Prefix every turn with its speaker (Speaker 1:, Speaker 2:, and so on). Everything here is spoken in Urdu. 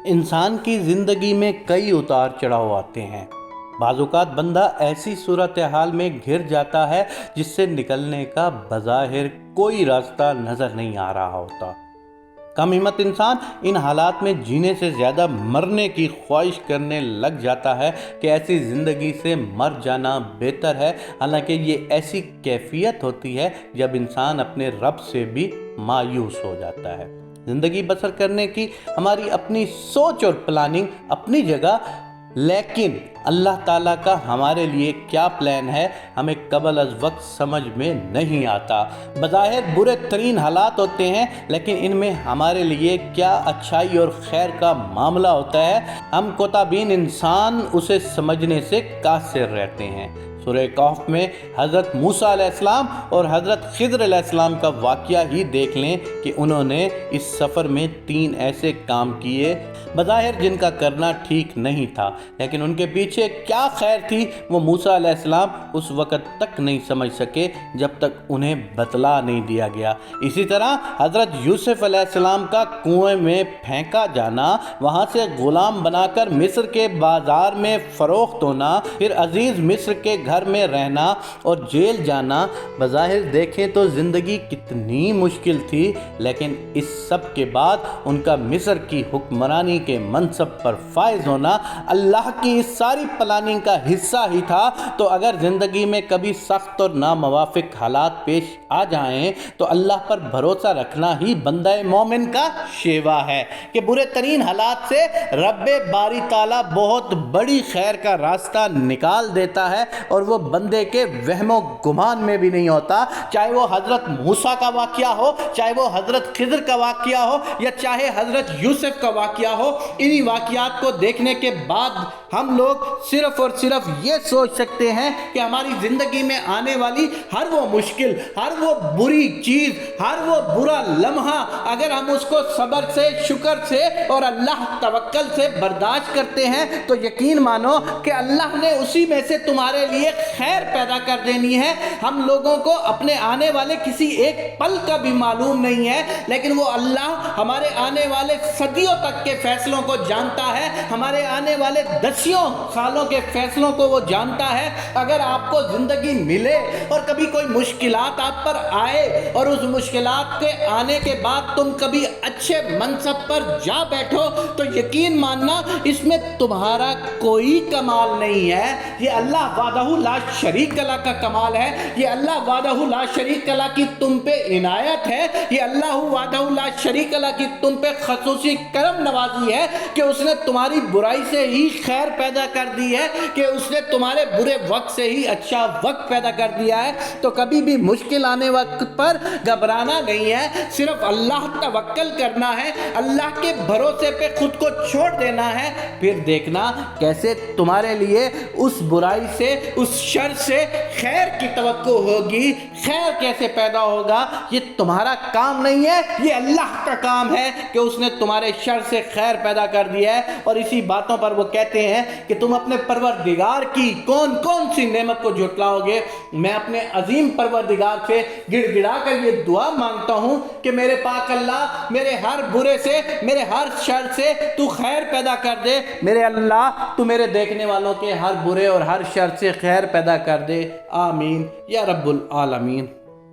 Speaker 1: انسان کی زندگی میں کئی اتار چڑھاؤ آتے ہیں۔ بعض اوقات بندہ ایسی صورتحال میں گھر جاتا ہے جس سے نکلنے کا بظاہر کوئی راستہ نظر نہیں آ رہا ہوتا۔ کم ہمت انسان ان حالات میں جینے سے زیادہ مرنے کی خواہش کرنے لگ جاتا ہے کہ ایسی زندگی سے مر جانا بہتر ہے، حالانکہ یہ ایسی کیفیت ہوتی ہے جب انسان اپنے رب سے بھی مایوس ہو جاتا ہے۔ زندگی بسر کرنے کی ہماری اپنی سوچ اور پلاننگ اپنی جگہ، لیکن اللہ تعالیٰ کا ہمارے لیے کیا پلان ہے ہمیں قبل از وقت سمجھ میں نہیں آتا۔ بظاہر برے ترین حالات ہوتے ہیں، لیکن ان میں ہمارے لیے کیا اچھائی اور خیر کا معاملہ ہوتا ہے، ہم کوتاہ بین انسان اسے سمجھنے سے قاصر رہتے ہیں۔ سورہ کہف میں حضرت موسیٰ علیہ السلام اور حضرت خضر علیہ السلام کا واقعہ ہی دیکھ لیں کہ انہوں نے اس سفر میں 3 ایسے کام کیے بظاہر جن کا کرنا ٹھیک نہیں تھا، لیکن ان کے پیچھے کیا خیر تھی وہ موسیٰ علیہ السلام اس وقت تک نہیں سمجھ سکے جب تک انہیں بتلا نہیں دیا گیا۔ اسی طرح حضرت یوسف علیہ السلام کا کنویں میں پھینکا جانا، وہاں سے غلام بنا کر مصر کے بازار میں فروخت ہونا، پھر عزیز مصر کے گھر میں رہنا اور جیل جانا، بظاہر دیکھیں تو زندگی کتنی مشکل تھی، لیکن اس سب کے بعد ان کا مصر کی حکمرانی کے منصب پر فائز ہونا اللہ کی اس ساری پلاننگ کا حصہ ہی تھا۔ تو اگر زندگی میں کبھی سخت اور ناموافق حالات پیش آ جائیں تو اللہ پر بھروسہ رکھنا ہی بندہ مومن کا شیوا ہے کہ برے ترین حالات سے رب باری تعالیٰ بہت بڑی خیر کا راستہ نکال دیتا ہے، اور وہ بندے کے وہم و گمان میں بھی نہیں ہوتا۔ چاہے وہ حضرت موسیٰ کا واقعہ ہو، چاہے وہ حضرت خضر کا واقعہ ہو، یا چاہے حضرت یوسف کا واقعہ ہو، انہی واقعات کو دیکھنے کے بعد ہم لوگ صرف اور صرف یہ سوچ سکتے ہیں کہ ہماری زندگی میں آنے والی ہر وہ مشکل، ہر وہ بری چیز، ہر وہ برا لمحہ اگر ہم اس کو صبر سے، شکر سے اور اللہ توکل سے برداشت کرتے ہیں تو یقین مانو کہ اللہ نے اسی میں سے تمہارے لیے خیر پیدا کر دینی ہے۔ ہم لوگوں کو اپنے آنے والے کسی ایک پل کا بھی معلوم نہیں ہے، لیکن وہ اللہ ہمارے آنے والے صدیوں تک کے فیصلوں کو جانتا ہے، ہمارے آنے والے دسیوں سالوں کے فیصلوں کو وہ جانتا ہے۔ اگر آپ کو زندگی ملے اور کبھی کوئی مشکلات آپ پر آئے اور اس مشکلات کے آنے کے بعد تم کبھی اچھے منصب پر جا بیٹھو تو یقین ماننا اس میں تمہارا کوئی کمال نہیں ہے، یہ اللہ وحدہ لا شریک اللہ کا کمال ہے، یہ اللہ وحدہ لا شریک اللہ کی تم پہ عنایت ہے، یہ اللہ وحدہ لا شریک اللہ کی تم پہ خصوصی کرم نوازی ہے کہ اس نے تمہاری برائی سے ہی خیر پیدا کر دی ہے، کہ اس نے تمہارے برے وقت سے ہی اچھا وقت پیدا کر دیا ہے۔ تو کبھی بھی مشکل آنے وقت پر گھبرانا نہیں ہے، صرف اللہ توکل کرنا ہے، اللہ کے بھروسے پہ خود کو چھوڑ دینا ہے، پھر دیکھنا کیسے تمہارے لیے اس برائی سے، اس شر سے خیر کی توقع ہوگی، خیر کیسے پیدا ہوگا۔ یہ تمہارا کام نہیں ہے، یہ اللہ کا کام ہے کہ اس نے تمہارے شر سے خیر پیدا کر دیا ہے۔ اور اسی باتوں پر وہ کہتے ہیں کہ تم اپنے پروردگار کی کون کون سی نعمت کو جھٹلاؤ گے۔ میں اپنے عظیم پروردگار سے گڑ گڑا کر یہ دعا مانگتا ہوں کہ میرے پاک اللہ میرے ہر برے سے، میرے ہر شر سے تو خیر پیدا کر دے۔ میرے اللہ تو میرے دیکھنے والوں کے ہر برے اور ہر شر سے خیر پیدا کر دے، آمین یا رب العالمین۔